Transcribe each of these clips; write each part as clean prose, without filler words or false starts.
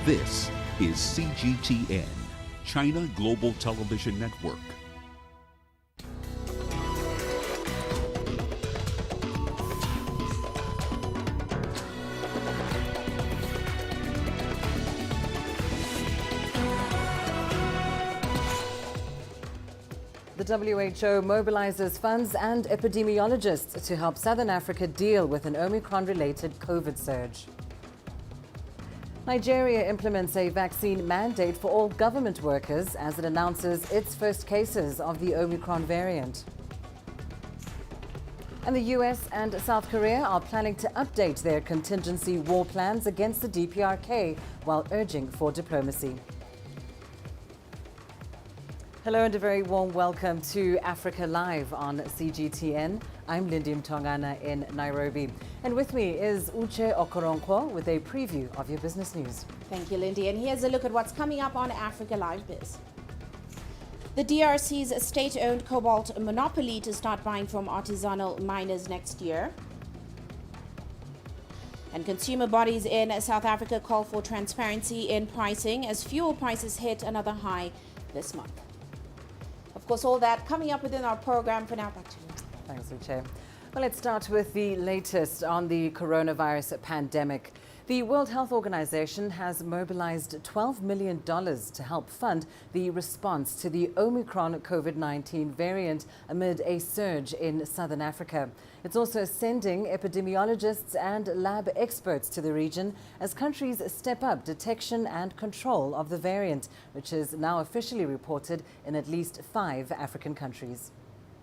This is CGTN, China Global Television Network. The WHO mobilizes funds and epidemiologists to help Southern Africa deal with an Omicron-related COVID surge. Nigeria implements a vaccine mandate for all government workers as it announces its first cases of the Omicron variant. And the US and South Korea are planning to update their contingency war plans against the DPRK while urging for diplomacy. Hello and a very warm welcome to Africa Live on CGTN. I'm Lindy Mtongana in Nairobi. And with me is Uche Okoronkwo with a preview of your business news. Thank you, Lindy. And here's a look at what's coming up on Africa Live Biz. The DRC's state-owned cobalt monopoly to start buying from artisanal miners next year. And consumer bodies in South Africa call for transparency in pricing as fuel prices hit another high this month. Of course, all that coming up within our program. For now, back to you. Thanks, Uche. Well, let's start with the latest on the coronavirus pandemic. The World Health Organization has mobilized $12 million to help fund the response to the Omicron COVID-19 variant amid a surge in Southern Africa. It's also sending epidemiologists and lab experts to the region as countries step up detection and control of the variant, which is now officially reported in at least 5 African countries.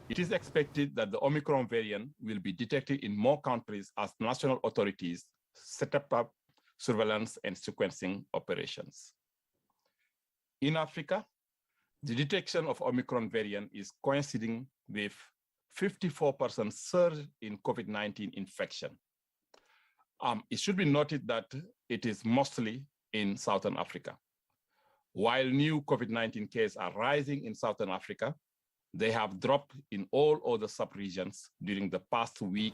It is expected that the Omicron variant will be detected in more countries as national authorities set up surveillance and sequencing operations. In Africa, the detection of Omicron variant is coinciding with 54% surge in COVID-19 infection. It should be noted that it is mostly in Southern Africa. While new COVID-19 cases are rising in Southern Africa, they have dropped in all other sub-regions during the past week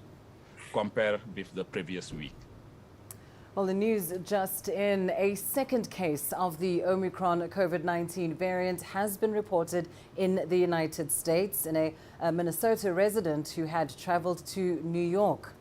compared with the previous week. Well, the news just in: a second case of the Omicron COVID-19 variant has been reported in the United States in a Minnesota resident who had traveled to New York.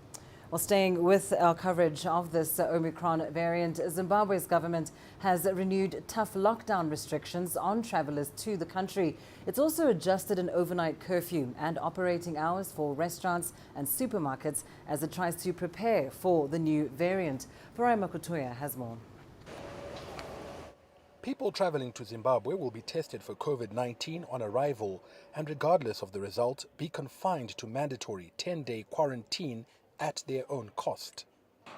Well, staying with our coverage of this Omicron variant, Zimbabwe's government has renewed tough lockdown restrictions on travelers to the country. It's also adjusted an overnight curfew and operating hours for restaurants and supermarkets as it tries to prepare for the new variant. Farai Makutoya has more. People traveling to Zimbabwe will be tested for COVID-19 on arrival and, regardless of the result, be confined to mandatory 10-day quarantine at their own cost.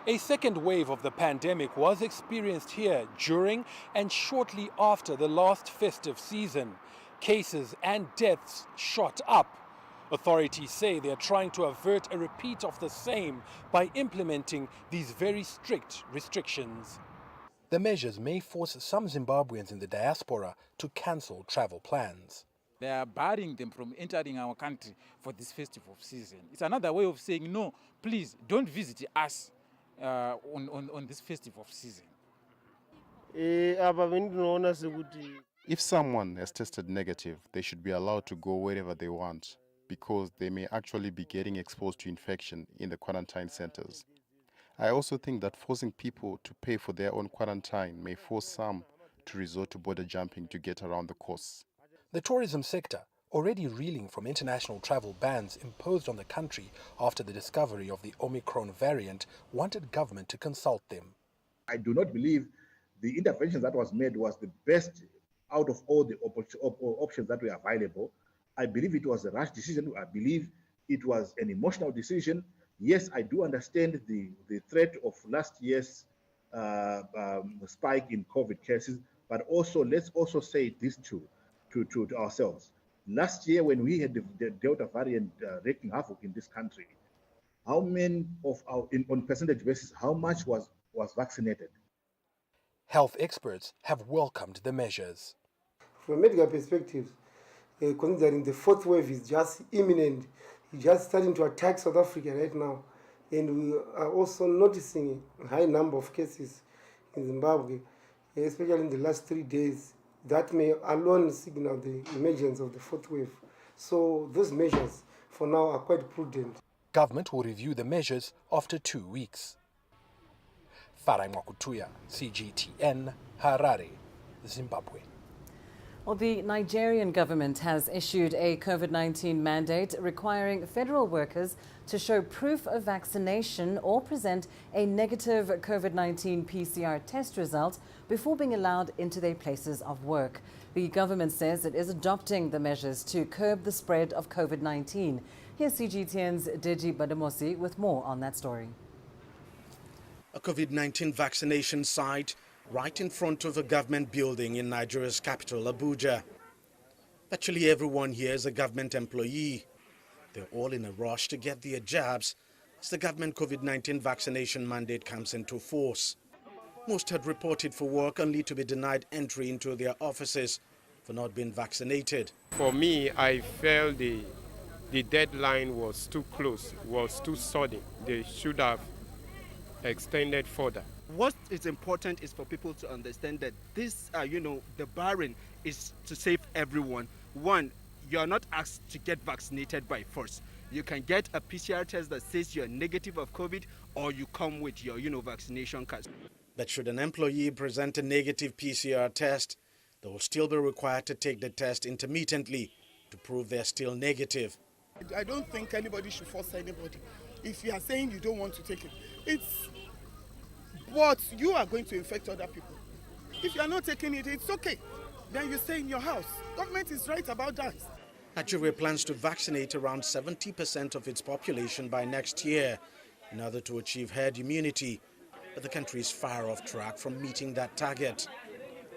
A second wave of the pandemic was experienced here during and shortly after the last festive season. Cases and deaths shot up. Authorities say they are trying to avert a repeat of the same by implementing these very strict restrictions. The measures may force some Zimbabweans in the diaspora to cancel travel plans. They are barring them from entering our country for this festival season. It's another way of saying, no, please don't visit us on this festival season. If someone has tested negative, they should be allowed to go wherever they want, because they may actually be getting exposed to infection in the quarantine centers. I also think that forcing people to pay for their own quarantine may force some to resort to border jumping to get around the costs. The tourism sector, already reeling from international travel bans imposed on the country after the discovery of the Omicron variant, wanted government to consult them. I do not believe the intervention that was made was the best out of all the options that were available. I believe it was a rash decision. I believe it was an emotional decision. Yes, I do understand the threat of last year's spike in COVID cases, but also let's also say this to ourselves. Last year, when we had the Delta variant wreaking havoc in this country, how many of on percentage basis, how much was vaccinated? Health experts have welcomed the measures. From a medical perspective, considering the fourth wave is just imminent, it's just starting to attack South Africa right now, and we are also noticing a high number of cases in Zimbabwe. especially in the last 3 days, that may alone signal the emergence of the fourth wave. So those measures for now are quite prudent. Government will review the measures after 2 weeks. Farai Mwakutuya, CGTN, Harare, Zimbabwe. Well, the Nigerian government has issued a COVID-19 mandate requiring federal workers to show proof of vaccination or present a negative COVID-19 PCR test result before being allowed into their places of work. The government says it is adopting the measures to curb the spread of COVID-19. Here's CGTN's Deji Bademosi with more on that story. A COVID-19 vaccination site right in front of a government building in Nigeria's capital, Abuja. Virtually everyone here is a government employee. They're all in a rush to get their jabs as the government COVID-19 vaccination mandate comes into force. Most had reported for work only to be denied entry into their offices for not being vaccinated. For me, I felt the deadline was too close, was too sudden. They should have extended further. What is important is for people to understand that this, the barring is to save everyone. One, you're not asked to get vaccinated by force. You can get a PCR test that says you're negative of COVID, or you come with your, vaccination card. But should an employee present a negative PCR test, they will still be required to take the test intermittently to prove they're still negative. I don't think anybody should force anybody. If you are saying you don't want to take it, but you are going to infect other people. If you are not taking it, it's okay. Then you stay in your house. Government is right about that. Nigeria plans to vaccinate around 70% of its population by next year in order to achieve herd immunity. But the country is far off track from meeting that target.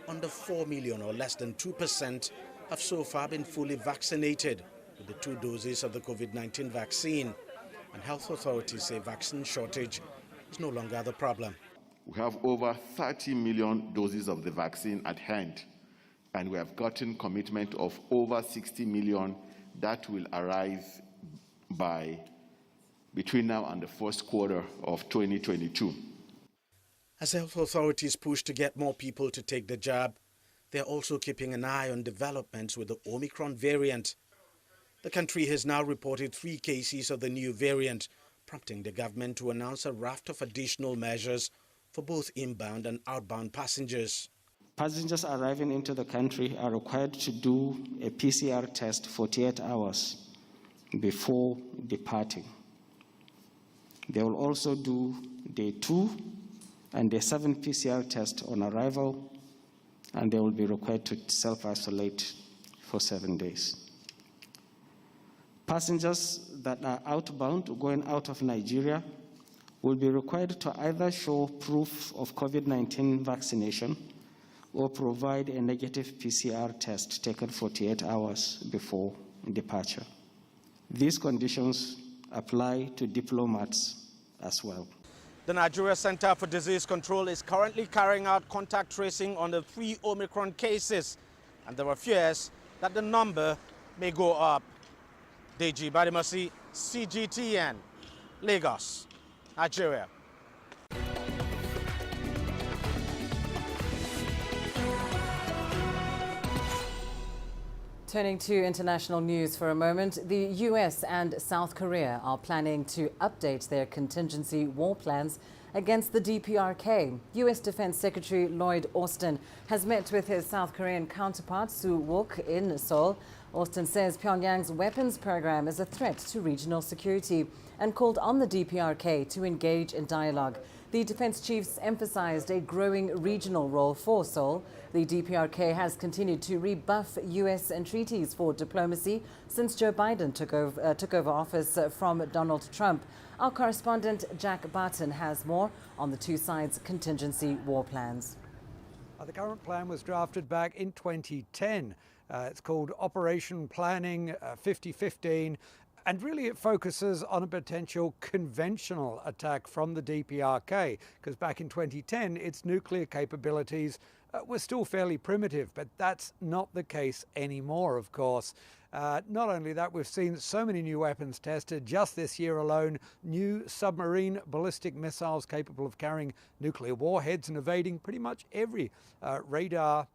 Under 4 million, or less than 2%, have so far been fully vaccinated with the 2 doses of the COVID-19 vaccine. And health authorities say vaccine shortage is no longer the problem. We have over 30 million doses of the vaccine at hand, and we have gotten commitment of over 60 million that will arrive by between now and the first quarter of 2022. As health authorities push to get more people to take the jab, they're also keeping an eye on developments with the Omicron variant. The country has now reported 3 cases of the new variant, prompting the government to announce a raft of additional measures for both inbound and outbound passengers. Passengers arriving into the country are required to do a PCR test 48 hours before departing. They will also do day 2 and day 7 PCR test on arrival, and they will be required to self-isolate for 7 days. Passengers that are outbound, going out of Nigeria, will be required to either show proof of COVID-19 vaccination or provide a negative PCR test taken 48 hours before departure. These conditions apply to diplomats as well. The Nigeria Center for Disease Control is currently carrying out contact tracing on the 3 Omicron cases, and there are fears that the number may go up. Deji Bademasi, CGTN, Lagos, Nigeria. Turning to international news for a moment, the US and South Korea are planning to update their contingency war plans against the DPRK. US Defense Secretary Lloyd Austin has met with his South Korean counterpart Soo Wook in Seoul. Austin says Pyongyang's weapons program is a threat to regional security and called on the DPRK to engage in dialogue. The defense chiefs emphasized a growing regional role for Seoul. The DPRK has continued to rebuff U.S. entreaties for diplomacy since Joe Biden took over office from Donald Trump. Our correspondent Jack Barton has more on the two sides' contingency war plans. The current plan was drafted back in 2010. It's called Operation Planning 5015. And really it focuses on a potential conventional attack from the DPRK, because back in 2010, its nuclear capabilities were still fairly primitive, but that's not the case anymore, of course. Not only that, we've seen so many new weapons tested just this year alone. New submarine ballistic missiles capable of carrying nuclear warheads and evading pretty much every radar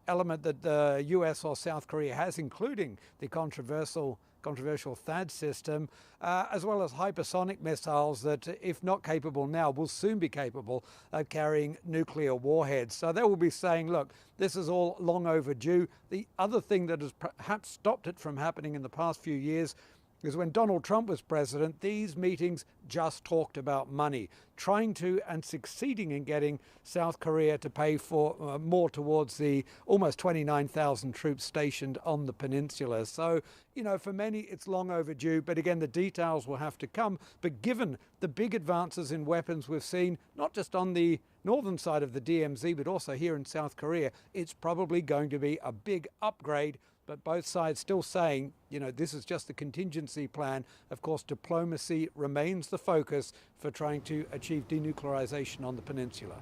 element that the US or South Korea has, including the controversial THAAD system, as well as hypersonic missiles that, if not capable now, will soon be capable of carrying nuclear warheads. So they will be saying, look, this is all long overdue. The other thing that has perhaps stopped it from happening in the past few years is when Donald Trump was president, these meetings just talked about money, trying to and succeeding in getting South Korea to pay for more towards the almost 29,000 troops stationed on the peninsula. So, you know, for many it's long overdue, but again, the details will have to come. But given the big advances in weapons we've seen, not just on the northern side of the DMZ, but also here in South Korea, it's probably going to be a big upgrade. But both sides still saying, you know, this is just a contingency plan. Of course, diplomacy remains the focus for trying to achieve denuclearization on the peninsula.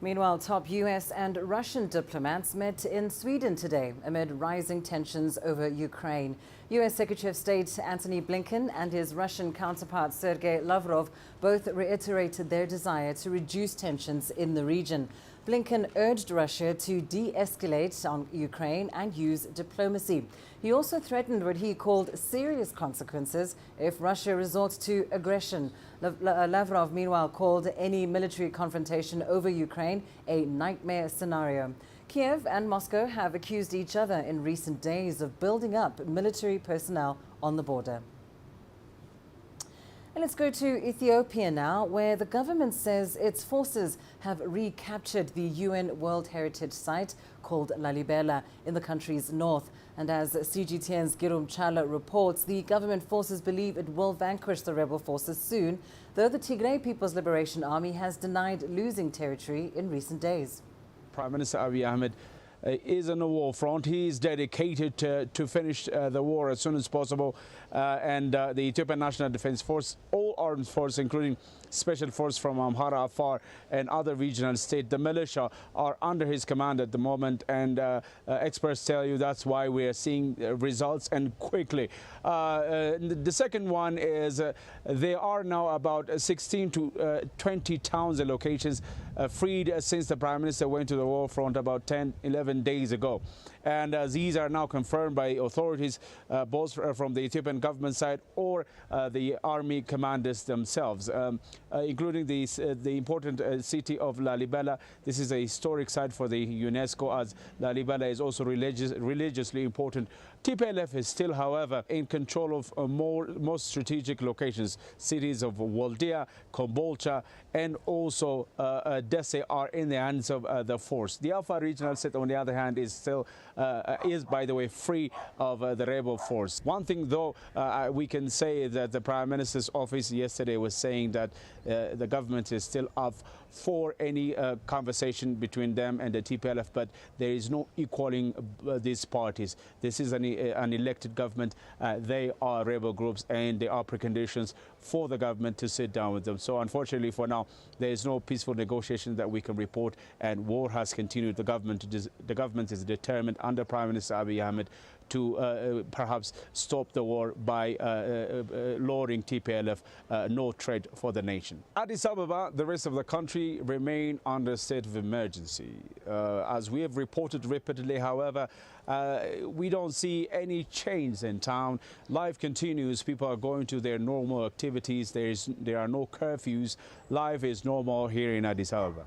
Meanwhile, top US and Russian diplomats met in Sweden today amid rising tensions over Ukraine. US Secretary of State Antony Blinken and his Russian counterpart Sergei Lavrov both reiterated their desire to reduce tensions in the region. Blinken urged Russia to de-escalate on Ukraine and use diplomacy. He also threatened what he called serious consequences if Russia resorts to aggression. Lavrov, meanwhile, called any military confrontation over Ukraine a nightmare scenario. Kiev and Moscow have accused each other in recent days of building up military personnel on the border. And let's go to Ethiopia now, where the government says its forces have recaptured the UN World Heritage Site called Lalibela in the country's north. And as CGTN's Girum Chala reports, the government forces believe it will vanquish the rebel forces soon, though the Tigray People's Liberation Army has denied losing territory in recent days. Prime Minister Abiy Ahmed is on the war front. He is dedicated to finish the war as soon as possible. And the Ethiopian National Defense Force, all armed forces, including Special Force from Amhara, Afar, and other regional states, the militia, are under his command at the moment. And experts tell you that's why we are seeing results, and quickly. The second one is there are now about 16 to 20 towns and locations freed since the Prime Minister went to the war front about 10-11 days ago. And these are now confirmed by authorities, both from the Ethiopian government side or the army commanders themselves, including the important city of Lalibela. This is a historic site for the UNESCO, as Lalibela is also religiously important. TPLF is still, however, in control of most strategic locations. Cities of Waldia, Kombolcha, and also Dese are in the hands of the force. The Afar regional state, on the other hand, is still, by the way, free of the rebel force. One thing, though, we can say that the Prime Minister's office yesterday was saying that the government is still up for any conversation between them and the TPLF, but there is no equaling these parties. This is an elected government. They are rebel groups, and there are preconditions for the government to sit down with them. So unfortunately for now, there is no peaceful negotiation that we can report, and war has continued. The government is determined under Prime Minister Abiy Ahmed to perhaps stop the war by lowering TPLF, no threat for the nation. Addis Ababa, the rest of the country, remain under a state of emergency. As we have reported repeatedly, however, we don't see any change in town. Life continues. People are going to their normal activities. There are no curfews. Life is normal here in Addis Ababa.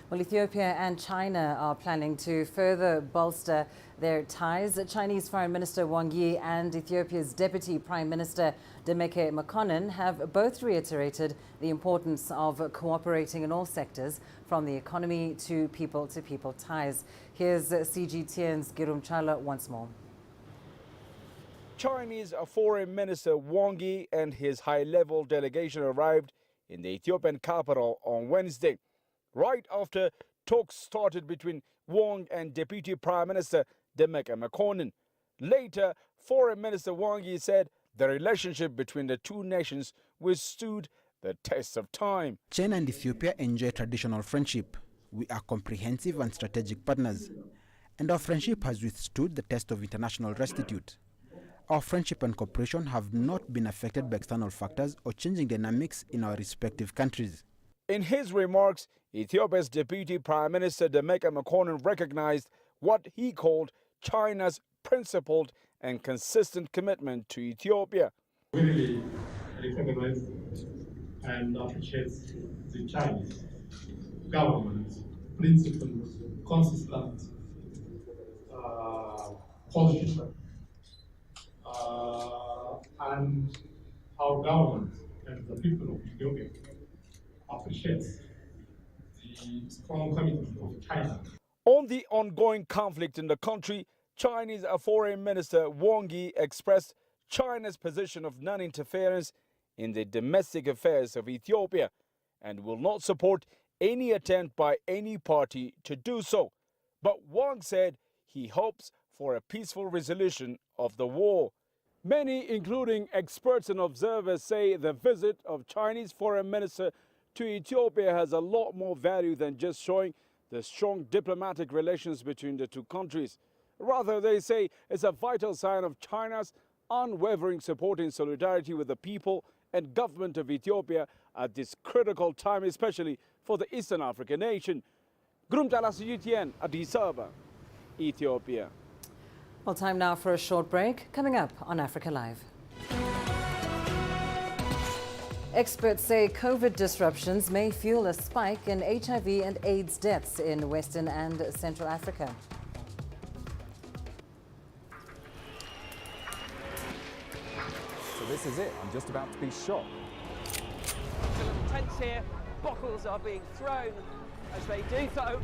Well, Ethiopia and China are planning to further bolster their ties. Chinese Foreign Minister Wang Yi and Ethiopia's Deputy Prime Minister Demeke Mekonnen have both reiterated the importance of cooperating in all sectors, from the economy to people-to-people ties. Here's CGTN's Girum Chala once more. Chinese Foreign Minister Wang Yi and his high-level delegation arrived in the Ethiopian capital on Wednesday, right after talks started between Wang and Deputy Prime Minister Demeke Mekonnen. Later, Foreign Minister Wang Yi said the relationship between the two nations withstood the test of time. China and Ethiopia enjoy traditional friendship. We are comprehensive and strategic partners, and our friendship has withstood the test of international restitute. Our friendship and cooperation have not been affected by external factors or changing dynamics in our respective countries. In his remarks, Ethiopia's Deputy Prime Minister Demeke Mekonnen recognized what he called China's principled and consistent commitment to Ethiopia. We really recognize and appreciate the Chinese government's principled, consistent position. And our government and the people of Ethiopia appreciates the strong commitment of China. On the ongoing conflict in the country, Chinese Foreign Minister Wang Yi expressed China's position of non-interference in the domestic affairs of Ethiopia and will not support any attempt by any party to do so. But Wang said he hopes for a peaceful resolution of the war. Many, including experts and observers, say the visit of Chinese Foreign Minister to Ethiopia has a lot more value than just showing the strong diplomatic relations between the two countries. Rather, they say it's a vital sign of China's unwavering support and solidarity with the people and government of Ethiopia at this critical time, especially for the Eastern African nation. Grumtala CGTN, Addis Ababa, Ethiopia. Well, time now for a short break. Coming up on Africa Live. Experts say COVID disruptions may fuel a spike in HIV and AIDS deaths in Western and Central Africa. So this is it. I'm just about to be shot. It's a little tense here. Bottles are being thrown as they do so.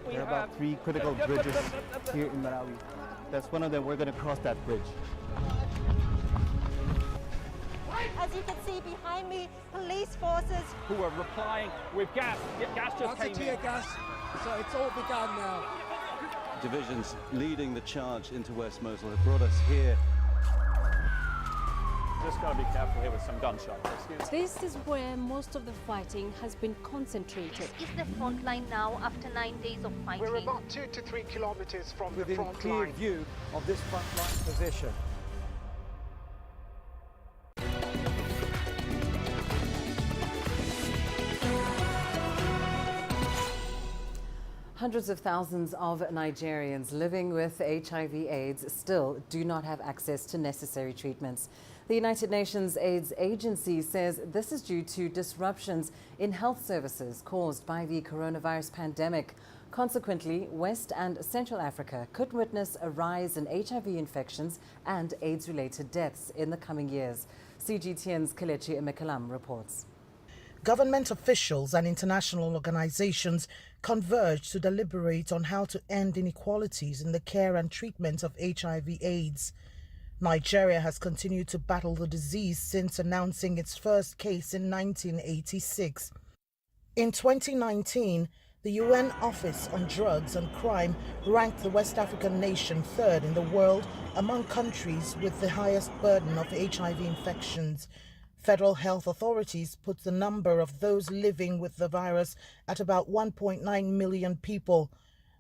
There are about 3 critical bridges here in Malawi. That's one of them. We're going to cross that bridge. As you can see behind me, police forces who are replying with gas. Gas just came in. Tear gas, so it's all begun now. Divisions leading the charge into West Mosul have brought us here. Just got to be careful here with some gunshots. This is where most of the fighting has been concentrated. This is the front line now after 9 days of fighting. We're about 2 to 3 kilometers from within the front clear line. view of this front line position. Hundreds of thousands of Nigerians living with HIV/AIDS still do not have access to necessary treatments. The United Nations AIDS Agency says this is due to disruptions in health services caused by the coronavirus pandemic. Consequently, West and Central Africa could witness a rise in HIV infections and AIDS-related deaths in the coming years. CGTN's Kelechi Emekalam reports. Government officials and international organizations converge to deliberate on how to end inequalities in the care and treatment of HIV/AIDS. Nigeria has continued to battle the disease since announcing its first case in 1986. In 2019, the UN Office on Drugs and Crime ranked the West African nation third in the world among countries with the highest burden of HIV infections. Federal health authorities put the number of those living with the virus at about 1.9 million people.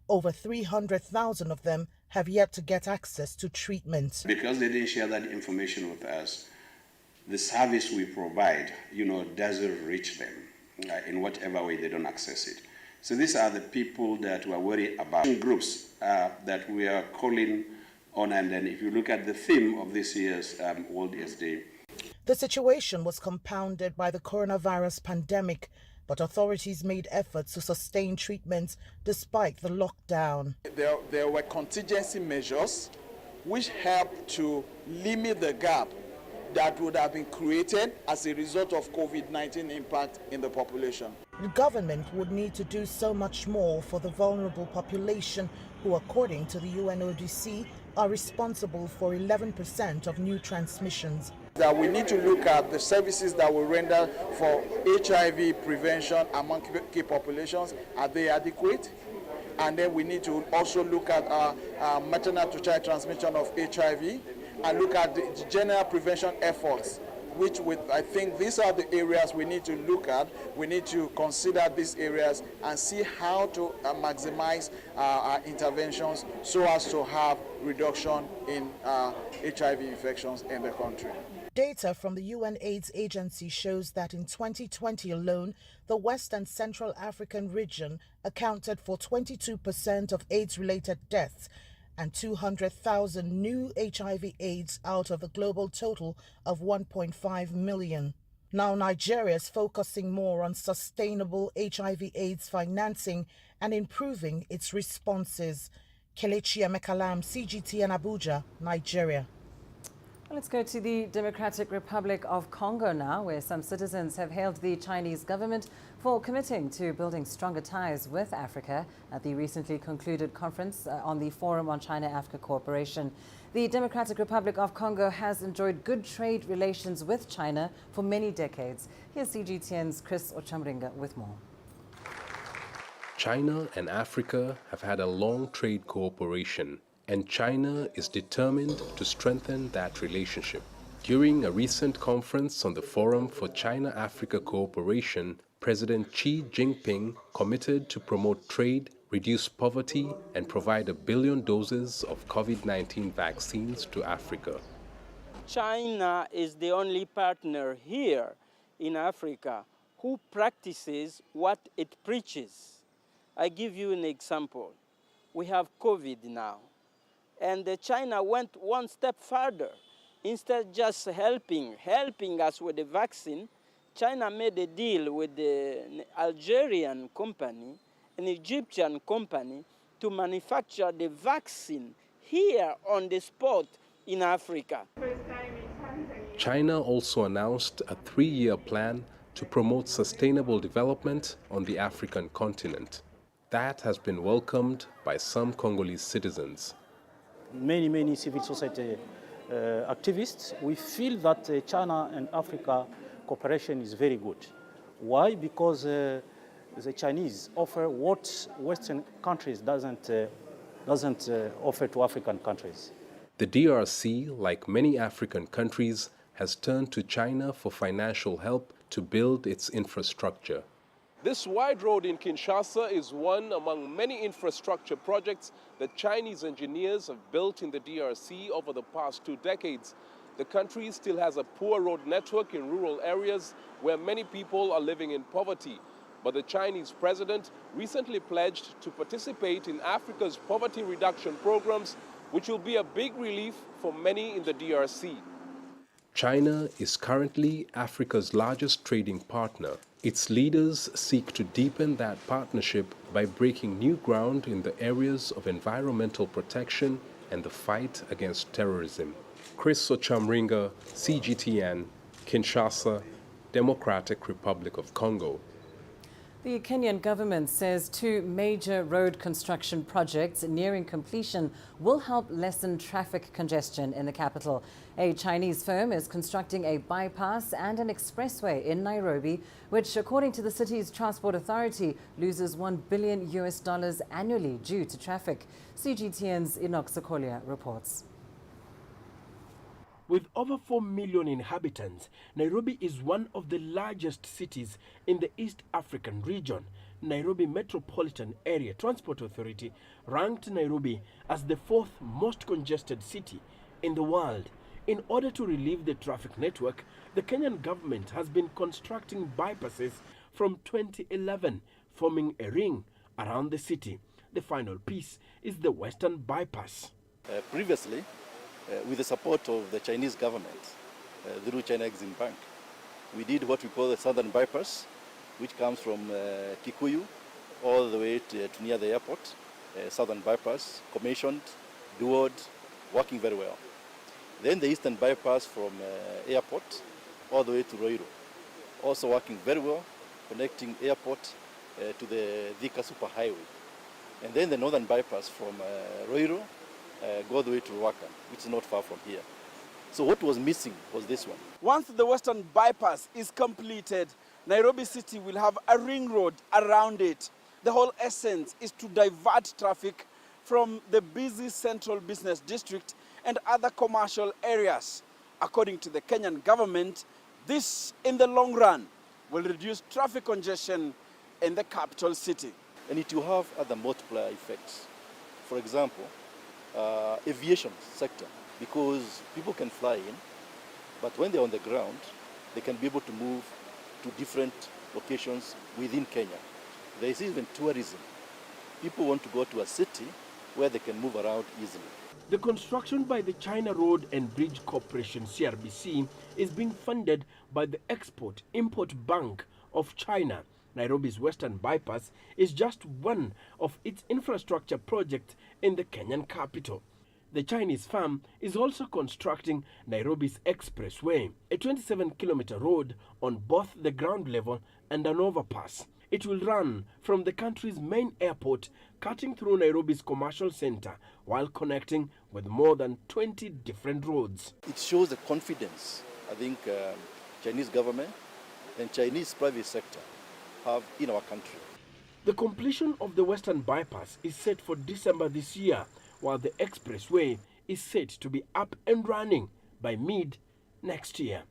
Over 300,000 of them have yet to get access to treatment. Because they didn't share that information with us, the service we provide, doesn't reach them in whatever way they don't access it. So these are the people that we're worried about. Groups that we are calling on, and then if you look at the theme of this year's World AIDS Day, the situation was compounded by the coronavirus pandemic, but authorities made efforts to sustain treatments despite the lockdown. There were contingency measures which helped to limit the gap that would have been created as a result of COVID-19 impact in the population. The government would need to do so much more for the vulnerable population who, according to the UNODC, are responsible for 11% of new transmissions. That we need to look at the services that we render for HIV prevention among key populations. Are they adequate? And then we need to also look at maternal to child transmission of HIV and look at the general prevention efforts I think these are the areas we need to look at. We need to consider these areas and see how to maximize our interventions so as to have reduction in HIV infections in the country. Data from the UN AIDS Agency shows that in 2020 alone, the West and Central African region accounted for 22% of AIDS-related deaths and 200,000 new HIV/AIDS out of a global total of 1.5 million. Now Nigeria is focusing more on sustainable HIV/AIDS financing and improving its responses. Kelechi Emekalam, CGTN Abuja, Nigeria. Let's go to the Democratic Republic of Congo now, where some citizens have hailed the Chinese government for committing to building stronger ties with Africa at the recently concluded conference on the Forum on China-Africa Cooperation. The Democratic Republic of Congo has enjoyed good trade relations with China for many decades. Here's CGTN's Chris Ochamringa with more. China and Africa have had a long trade cooperation, and China is determined to strengthen that relationship. During a recent conference on the Forum for China-Africa Cooperation, President Xi Jinping committed to promote trade, reduce poverty, and provide 1 billion doses of COVID-19 vaccines to Africa. China is the only partner here in Africa who practices what it preaches. I give you an example. We have COVID now. And China went one step further. Instead of just helping us with the vaccine, China made a deal with the Algerian company, an Egyptian company, to manufacture the vaccine here on the spot in Africa. China also announced a 3-year plan to promote sustainable development on the African continent. That has been welcomed by some Congolese citizens. Many civil society activists, we feel that China and Africa cooperation is very good. Why? Because the Chinese offer what Western countries doesn't offer to African countries. The DRC, like many African countries, has turned to China for financial help to build its infrastructure. This wide road in Kinshasa is one among many infrastructure projects that Chinese engineers have built in the DRC over the past 2 decades. The country still has a poor road network in rural areas where many people are living in poverty. But the Chinese president recently pledged to participate in Africa's poverty reduction programs, which will be a big relief for many in the DRC. China is currently Africa's largest trading partner. Its leaders seek to deepen that partnership by breaking new ground in the areas of environmental protection and the fight against terrorism. Chris Ochamringa, CGTN, Kinshasa, Democratic Republic of Congo. The Kenyan government says 2 major road construction projects nearing completion will help lessen traffic congestion in the capital. A Chinese firm is constructing a bypass and an expressway in Nairobi, which, according to the city's transport authority, loses $1 billion annually due to traffic. CGTN's Enoch Sokolia reports. With over 4 million inhabitants, Nairobi is one of the largest cities in the East African region. Nairobi Metropolitan Area Transport Authority ranked Nairobi as the 4th most congested city in the world. In order to relieve the traffic network, the Kenyan government has been constructing bypasses from 2011, forming a ring around the city. The final piece is the Western Bypass. Previously, with the support of the Chinese government through China Exim Bank, we did what we call the Southern Bypass, which comes from Kikuyu all the way to near the airport. Southern Bypass, commissioned, duoed, working very well. Then the Eastern Bypass from airport all the way to Roiro, also working very well, connecting airport to the Thika Superhighway. And then the Northern Bypass from Roiro go the way to Ruakan, which is not far from here. So what was missing was this one. Once the Western Bypass is completed, Nairobi City will have a ring road around it. The whole essence is to divert traffic from the busy central business district and other commercial areas. According to the Kenyan government, This, in the long run, will reduce traffic congestion in the capital city. And it will have other multiplier effects. For example, aviation sector, because people can fly in, but when they're on the ground, they can be able to move to different locations within Kenya. There is even tourism. People want to go to a city where they can move around easily. The construction by the China Road and Bridge Corporation, CRBC, is being funded by the Export-Import Bank of China. Nairobi's Western Bypass is just one of its infrastructure projects in the Kenyan capital. The Chinese firm is also constructing Nairobi's Expressway, a 27-kilometer road on both the ground level and an overpass. It will run from the country's main airport, cutting through Nairobi's commercial center while connecting with more than 20 different roads. It shows the confidence, I think, Chinese government and Chinese private sector have in our country. The completion of the Western Bypass is set for December this year, while the expressway is set to be up and running by mid next year.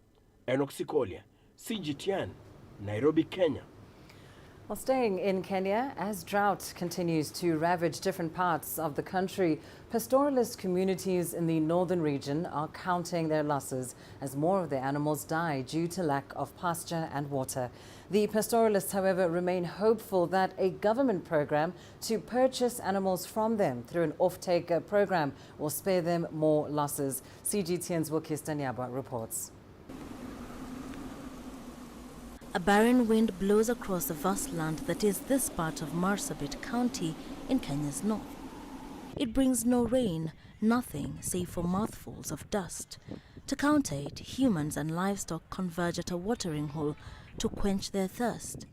Enoch Sikolia, CGTN, Nairobi, Kenya. Well, staying in Kenya, as drought continues to ravage different parts of the country, pastoralist communities in the northern region are counting their losses as more of their animals die due to lack of pasture and water. The pastoralists, however, remain hopeful that a government program to purchase animals from them through an off-take program will spare them more losses. CGTN's Wukista Nyaba reports. A barren wind blows across the vast land that is this part of Marsabit County in Kenya's north. It brings no rain, nothing save for mouthfuls of dust. To counter it, humans and livestock converge at a watering hole to quench their thirst.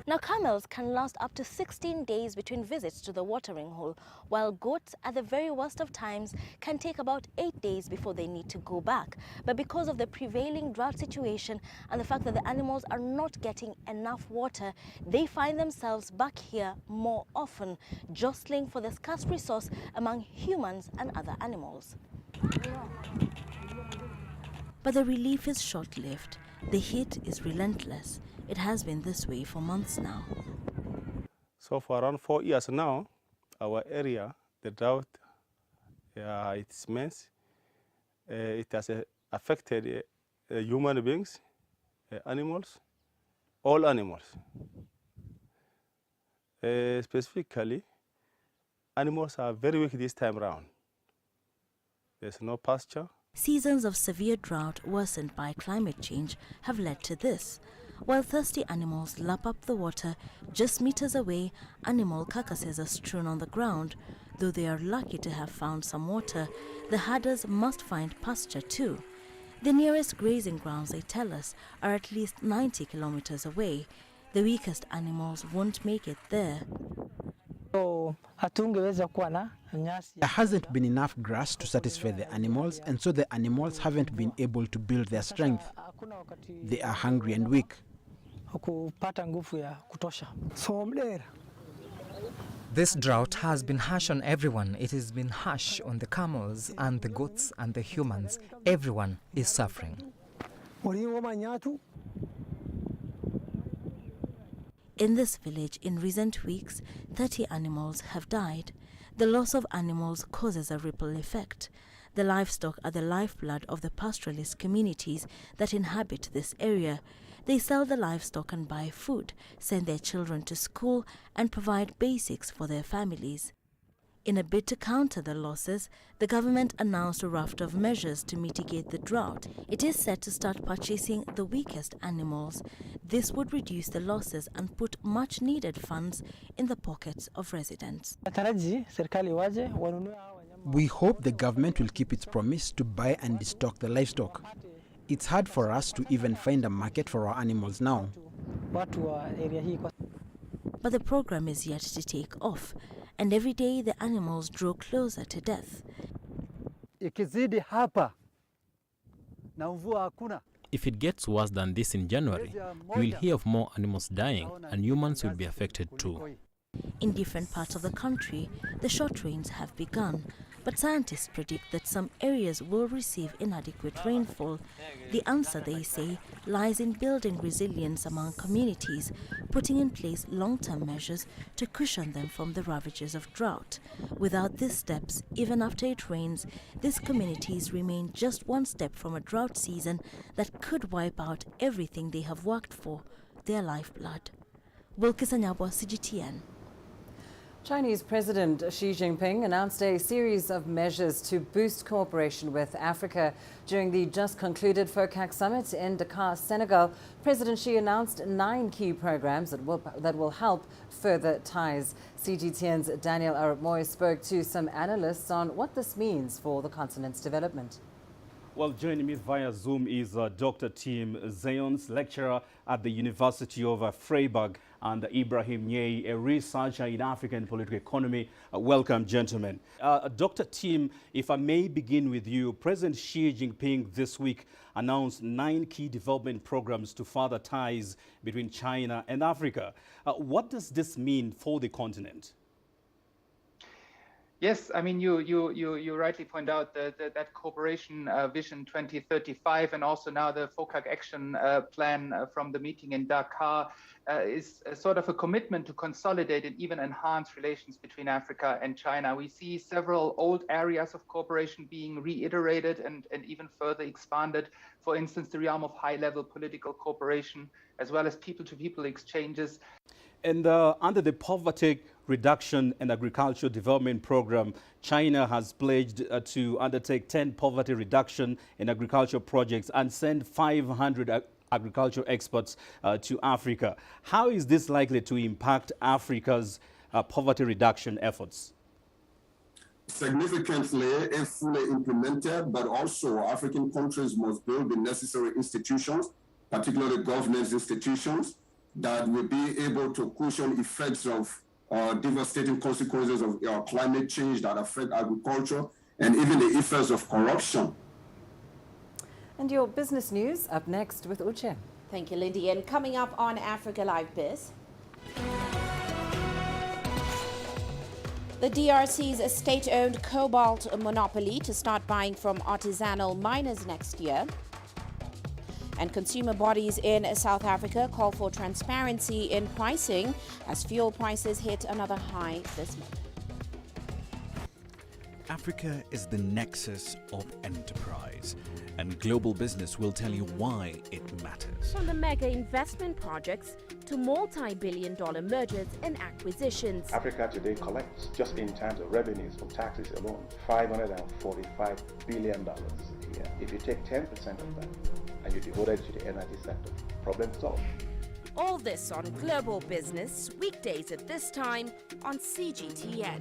Now, camels can last up to 16 days between visits to the watering hole, while goats, at the very worst of times, can take about 8 days before they need to go back. But because of the prevailing drought situation and the fact that the animals are not getting enough water, they find themselves back here more often, jostling for the scarce resource among humans and other animals. But the relief is short-lived. The heat is relentless. It has been this way for months now. So for around 4 years now, our area, the drought, it's immense. It has affected human beings, animals, all animals. Specifically, animals are very weak this time around. There's no pasture. Seasons of severe drought worsened by climate change have led to this. While thirsty animals lap up the water, just meters away, animal carcasses are strewn on the ground. Though they are lucky to have found some water, the herders must find pasture too. The nearest grazing grounds, they tell us, are at least 90 kilometers away. The weakest animals won't make it there. There hasn't been enough grass to satisfy the animals, and so the animals haven't been able to build their strength. They are hungry and weak. This drought has been harsh on everyone. It has been harsh on the camels and the goats and the humans. Everyone is suffering. In this village, in recent weeks, 30 animals have died. The loss of animals causes a ripple effect. The livestock are the lifeblood of the pastoralist communities that inhabit this area. They sell the livestock and buy food, send their children to school, and provide basics for their families. In a bid to counter the losses, the government announced a raft of measures to mitigate the drought. It is set to start purchasing the weakest animals. This would reduce the losses and put much-needed funds in the pockets of residents. We hope the government will keep its promise to buy and destock the livestock. It's hard for us to even find a market for our animals now. But the program is yet to take off, and every day the animals draw closer to death. If it gets worse than this in January, you will hear of more animals dying, and humans will be affected too. In different parts of the country, the short rains have begun. But scientists predict that some areas will receive inadequate rainfall. The answer, they say, lies in building resilience among communities, putting in place long-term measures to cushion them from the ravages of drought. Without these steps, even after it rains, these communities remain just one step from a drought season that could wipe out everything they have worked for, their lifeblood. Wilkisanyabwa, CGTN. Chinese President Xi Jinping announced a series of measures to boost cooperation with Africa. During the just concluded FOCAC summit in Dakar, Senegal, President Xi announced 9 key programs that will help further ties. CGTN's Daniel Arap-Moy spoke to some analysts on what this means for the continent's development. Well, joining me via Zoom is Dr. Tim Zayons, lecturer at the University of Freiburg, and Ibrahim Nye, a researcher in African political economy. Welcome, gentlemen. Dr. Tim, if I may begin with you, President Xi Jinping this week announced 9 key development programs to further ties between China and Africa. What does this mean for the continent? Yes, I mean, you rightly point out that cooperation vision 2035 and also now the FOCAC action plan from the meeting in Dakar is a sort of a commitment to consolidate and even enhance relations between Africa and China. We see several old areas of cooperation being reiterated and even further expanded. For instance, the realm of high-level political cooperation, as well as people-to-people exchanges. And under the Poverty Reduction and Agricultural Development Program, China has pledged to undertake 10 poverty reduction and agricultural projects and send 500 agricultural experts to Africa. How is this likely to impact Africa's poverty reduction efforts? Significantly, if fully implemented, but also African countries must build the necessary institutions, particularly governance institutions, that will be able to cushion effects of devastating consequences of climate change that affect agriculture and even the effects of corruption. And your business news up next with Uche. Thank you, Lindy. And coming up on Africa Live Biz, the DRC's state-owned cobalt monopoly to start buying from artisanal miners next year. And consumer bodies in South Africa call for transparency in pricing as fuel prices hit another high this month. Africa is the nexus of enterprise, and global business will tell you why it matters. From the mega investment projects to multi-billion-dollar mergers and acquisitions. Africa today collects, just in terms of revenues from taxes alone, $545 billion a year. If you take 10% of that, and you devote it to the energy sector, problem solved. All this on Global Business, weekdays at this time on CGTN.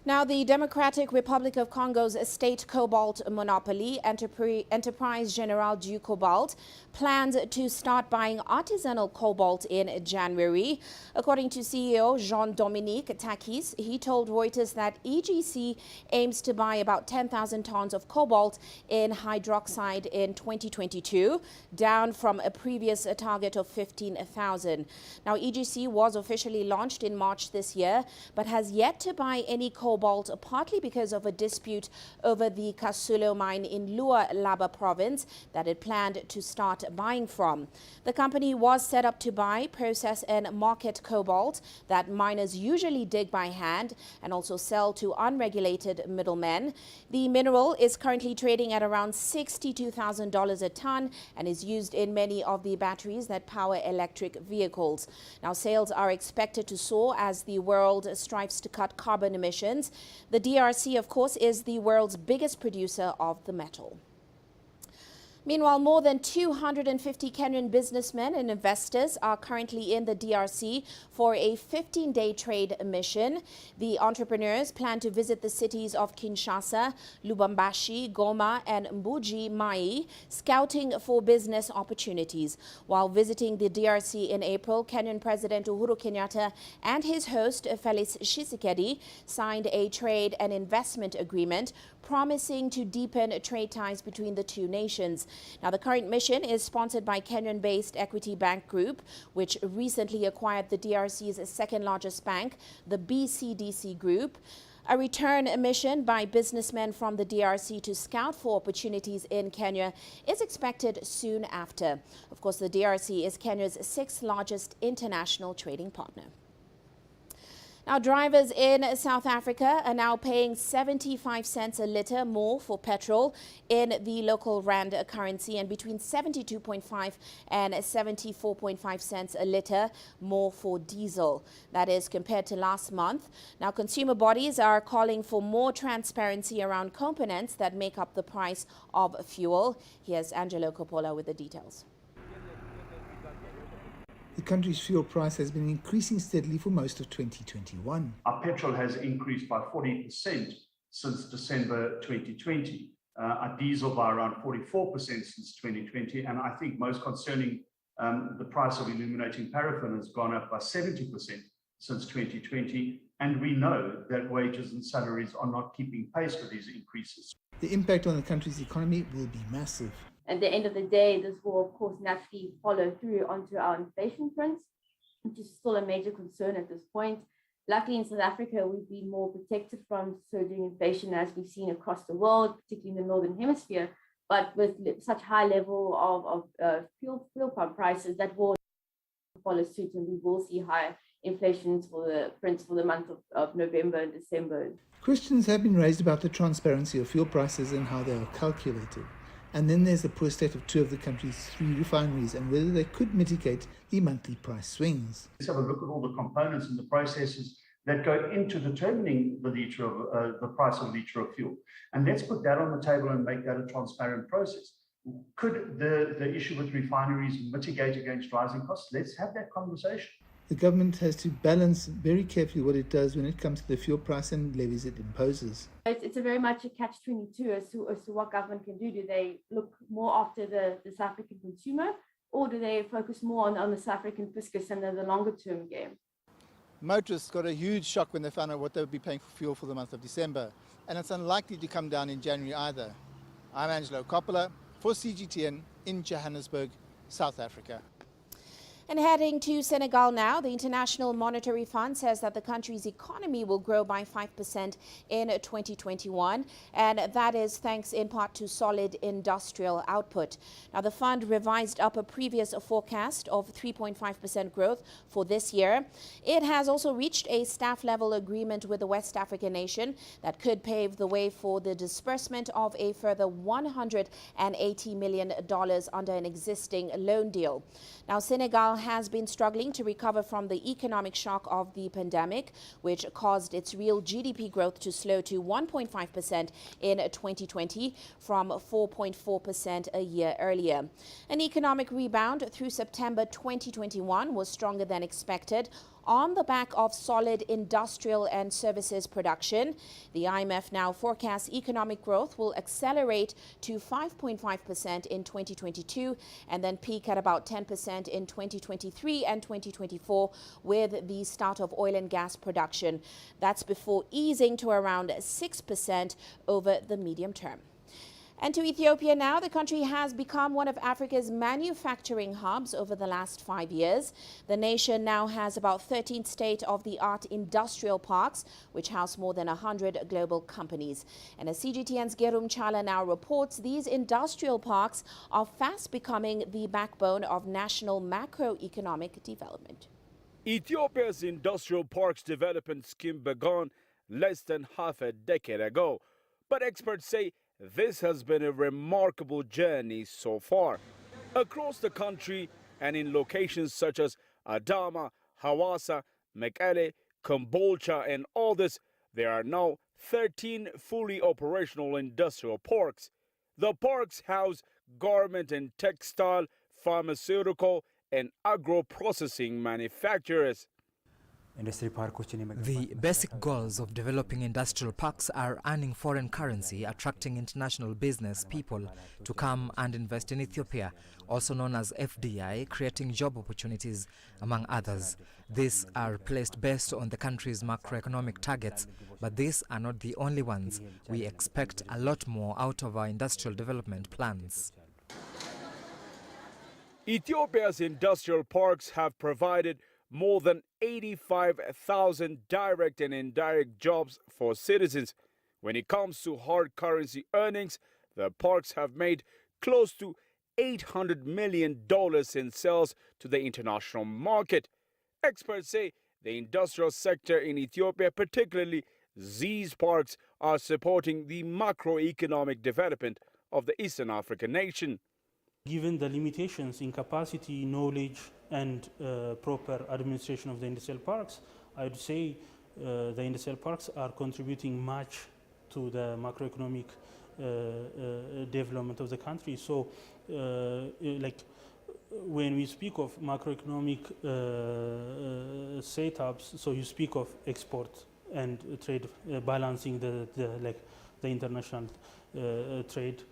Now, the Democratic Republic of Congo's state cobalt monopoly, Enterprise Generale du Cobalt, plans to start buying artisanal cobalt in January. According to CEO Jean-Dominique Takis, he told Reuters that EGC aims to buy about 10,000 tons of cobalt in hydroxide in 2022, down from a previous target of 15,000. Now, EGC was officially launched in March this year, but has yet to buy any cobalt, partly because of a dispute over the Kasulo mine in Lualaba province that it planned to start buying from. The company was set up to buy, process and market cobalt that miners usually dig by hand and also sell to unregulated middlemen. The mineral is currently trading at around $62,000 a ton and is used in many of the batteries that power electric vehicles. Now, sales are expected to soar as the world strives to cut carbon emissions. The DRC, of course, is the world's biggest producer of the metal. Meanwhile, more than 250 Kenyan businessmen and investors are currently in the DRC for a 15-day trade mission. The entrepreneurs plan to visit the cities of Kinshasa, Lubumbashi, Goma, and Mbuji-Mayi, scouting for business opportunities. While visiting the DRC in April, Kenyan President Uhuru Kenyatta and his host, Felix Tshisekedi, signed a trade and investment agreement promising to deepen trade ties between the two nations. Now, the current mission is sponsored by Kenyan-based Equity Bank Group, which recently acquired the DRC's second largest bank, the BCDC Group. A return mission by businessmen from the DRC to scout for opportunities in Kenya is expected soon after. Of course, the DRC is Kenya's sixth largest international trading partner. Now, drivers in South Africa are now paying 75 cents a litre more for petrol in the local rand currency, and between 72.5 and 74.5 cents a litre more for diesel. That is compared to last month. Now, consumer bodies are calling for more transparency around components that make up the price of fuel. Here's Angelo Coppola with the details. The country's fuel price has been increasing steadily for most of 2021. Our petrol has increased by 40% since December 2020. Our diesel by around 44% since 2020. And I think most concerning, the price of illuminating paraffin has gone up by 70% since 2020. And we know that wages and salaries are not keeping pace with these increases. The impact on the country's economy will be massive. At the end of the day, this will, of course, naturally follow through onto our inflation front, which is still a major concern at this point. Luckily, in South Africa, we've been more protected from surging inflation as we've seen across the world, particularly in the Northern Hemisphere. But with such high level of fuel pump prices, that will follow suit, and we will see higher inflations for the prints for the month of November and December. Questions have been raised about the transparency of fuel prices and how they are calculated. And then there's the poor state of two of the country's 3 refineries and whether they could mitigate the monthly price swings. Let's have a look at all the components and the processes that go into determining the price of a litre of fuel. And let's put that on the table and make that a transparent process. Could the issue with refineries mitigate against rising costs? Let's have that conversation. The government has to balance very carefully what it does when it comes to the fuel price and levies it imposes. It's a very much a catch-22 as to what government can do. Do they look more after the South African consumer, or do they focus more on the South African fiscus and the longer-term game? Motorists got a huge shock when they found out what they would be paying for fuel for the month of December, and it's unlikely to come down in January either. I'm Angelo Coppola for CGTN in Johannesburg, South Africa. And heading to Senegal now, the International Monetary Fund says that the country's economy will grow by 5% in 2021, and that is thanks in part to solid industrial output. Now, the fund revised up a previous forecast of 3.5% growth for this year. It has also reached a staff-level agreement with the West African nation that could pave the way for the disbursement of a further $180 million under an existing loan deal. Now, Senegal has been struggling to recover from the economic shock of the pandemic, which caused its real GDP growth to slow to 1.5% in 2020 from 4.4% a year earlier. An economic rebound through September 2021 was stronger than expected on the back of solid industrial and services production. The IMF now forecasts economic growth will accelerate to 5.5% in 2022 and then peak at about 10% in 2023 and 2024 with the start of oil and gas production. That's before easing to around 6% over the medium term. And to Ethiopia now, the country has become one of Africa's manufacturing hubs over the last 5 years. The nation now has about 13 state-of-the-art industrial parks, which house more than 100 global companies. And as CGTN's Gerum Chala now reports, these industrial parks are fast becoming the backbone of national macroeconomic development. Ethiopia's industrial parks development scheme began less than half a decade ago. But experts say this has been a remarkable journey so far. Across the country and in locations such as Adama, Hawassa, Mekelle, Kombolcha and others, there are now 13 fully operational industrial parks. The parks house garment and textile, pharmaceutical and agro-processing manufacturers. The basic goals of developing industrial parks are earning foreign currency, attracting international business people to come and invest in Ethiopia, also known as FDI, creating job opportunities, among others. These are placed based on the country's macroeconomic targets, but these are not the only ones. We expect a lot more out of our industrial development plans. Ethiopia's industrial parks have provided more than 85,000 direct and indirect jobs for citizens. When it comes to hard currency earnings, the parks have made close to $800 million in sales to the international market. Experts say the industrial sector in Ethiopia, particularly these parks, are supporting the macroeconomic development of the Eastern African nation. Given the limitations in capacity, knowledge, and proper administration of the industrial parks, I would say the industrial parks are contributing much to the macroeconomic development of the country. So, like when we speak of macroeconomic setups, so you speak of export and trade, balancing the international trade.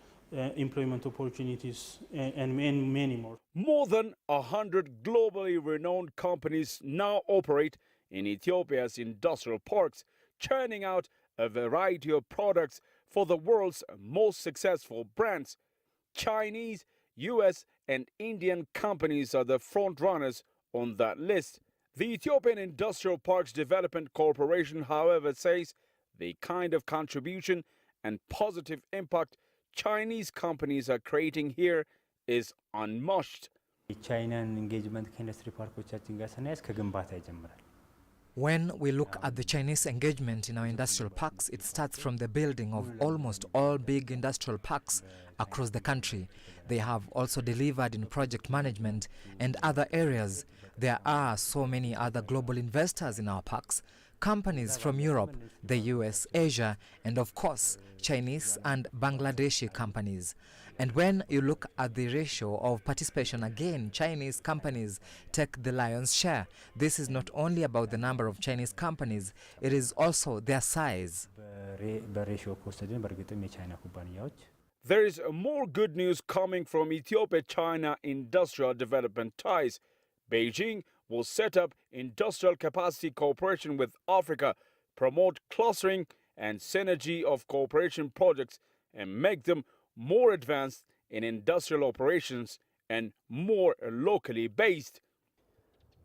Employment opportunities, and many more. More than 100 globally renowned companies now operate in Ethiopia's industrial parks, churning out a variety of products for the world's most successful brands. Chinese, US, and Indian companies are the front runners on that list. The Ethiopian Industrial Parks Development Corporation, however, says the kind of contribution and positive impact Chinese companies are creating here is unmatched. When we look at the Chinese engagement in our industrial parks, it starts from the building of almost all big industrial parks across the country. They have also delivered in project management and other areas. There are so many other global investors in our parks, companies from Europe, the US, Asia, and of course, Chinese and Bangladeshi companies. And when you look at the ratio of participation, again, Chinese companies take the lion's share. This is not only about the number of Chinese companies, it is also their size. There is more good news coming from Ethiopia-China industrial development ties. Beijing will set up industrial capacity cooperation with Africa, promote clustering and synergy of cooperation projects, and make them more advanced in industrial operations and more locally based.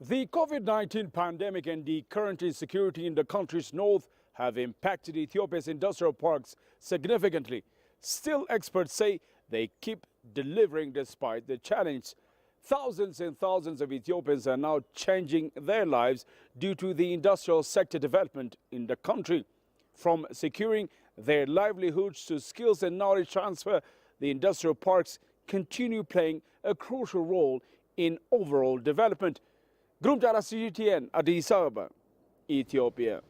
The COVID-19 pandemic and the current insecurity in the country's north have impacted Ethiopia's industrial parks significantly. Still, experts say they keep delivering despite the challenge. Thousands and thousands of Ethiopians are now changing their lives due to the industrial sector development in the country. From securing their livelihoods to skills and knowledge transfer, the industrial parks continue playing a crucial role in overall development. Grumtara CGTN, Addis Ababa, Ethiopia.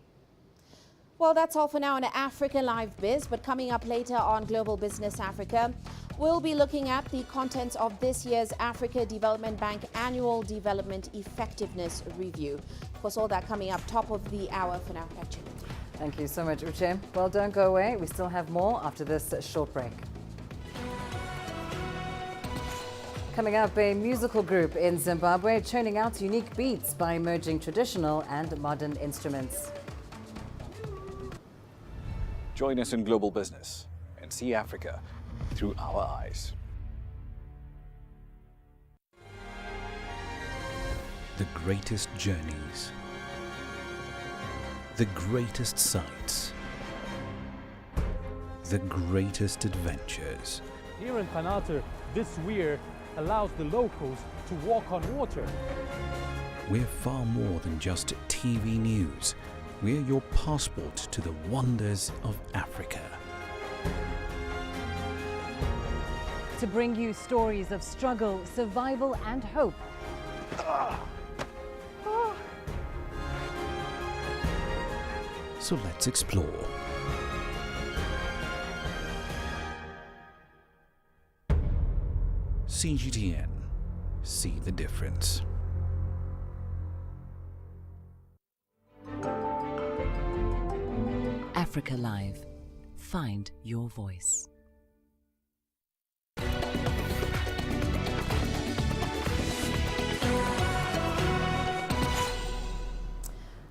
Well, that's all for now on Africa Live Biz, but coming up later on Global Business Africa, we'll be looking at the contents of this year's Africa Development Bank Annual Development Effectiveness Review. Of course, all that coming up top of the hour. For now, catch you. Thank you so much, Uche. Well, don't go away. We still have more after this short break. Coming up, a musical group in Zimbabwe churning out unique beats by merging traditional and modern instruments. Join us in Global Business and see Africa through our eyes. The greatest journeys, the greatest sights, the greatest adventures. Here in Kanata, this weir allows the locals to walk on water. We're far more than just TV news. We're your passport to the wonders of Africa. To bring you stories of struggle, survival, and hope. So let's explore. CGTN. See the difference. Africa Live. Find your voice.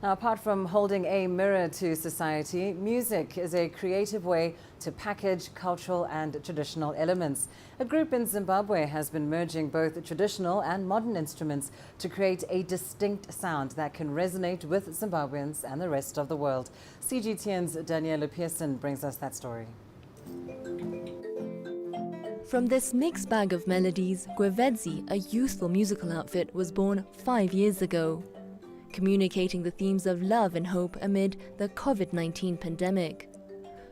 Now, apart from holding a mirror to society, music is a creative way to package cultural and traditional elements. A group in Zimbabwe has been merging both traditional and modern instruments to create a distinct sound that can resonate with Zimbabweans and the rest of the world. CGTN's Daniela Pearson brings us that story. From this mixed bag of melodies, Gwevedzi, a youthful musical outfit, was born 5 years ago, communicating the themes of love and hope amid the COVID-19 pandemic.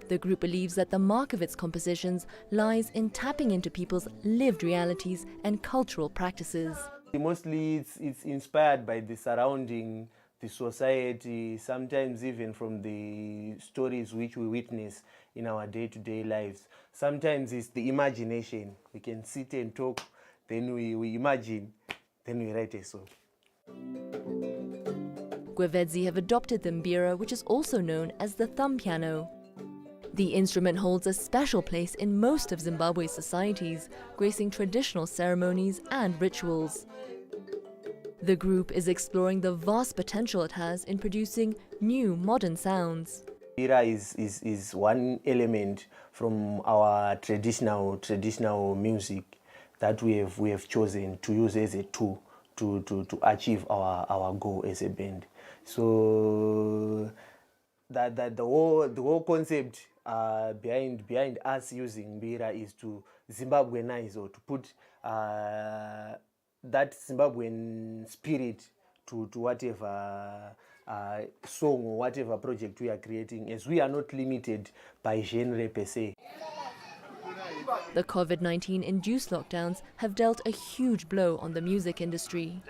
The group believes that the mark of its compositions lies in tapping into people's lived realities and cultural practices. Mostly it's inspired by the surrounding, the society, sometimes even from the stories which we witness in our day-to-day lives. Sometimes it's the imagination. We can sit and talk, then we imagine, then we write a song. Gwevedzi have adopted the mbira, which is also known as the thumb piano. The instrument holds a special place in most of Zimbabwe's societies, gracing traditional ceremonies and rituals. The group is exploring the vast potential it has in producing new modern sounds. Mbira is one element from our traditional music that we have chosen to use as a tool to achieve our goal as a band. So that the whole concept behind us using mbira is to Zimbabweanize, or to put that Zimbabwean spirit to whatever song or whatever project we are creating, as we are not limited by genre per se. The COVID-19 induced lockdowns have dealt a huge blow on the music industry.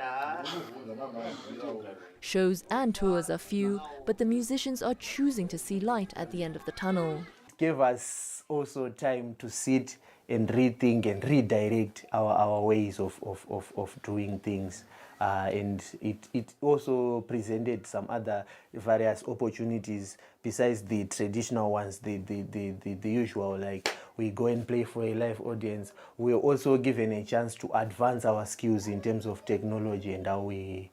Shows and tours are few, but the musicians are choosing to see light at the end of the tunnel. It gave us also time to sit and rethink and redirect our ways of doing things. And it also presented some other various opportunities besides the traditional ones, the usual, like we go and play for a live audience. We're also given a chance to advance our skills in terms of technology and how we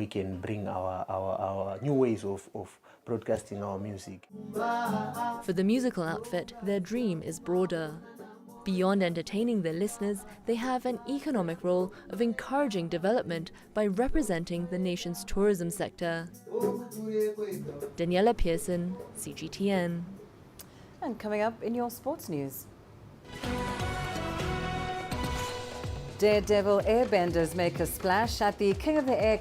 can bring our new ways of broadcasting our music. For the musical outfit, their dream is broader. Beyond entertaining their listeners, they have an economic role of encouraging development by representing the nation's tourism sector. Daniela Pearson, CGTN. And coming up in your sports news. Daredevil airbenders make a splash at the King of the Air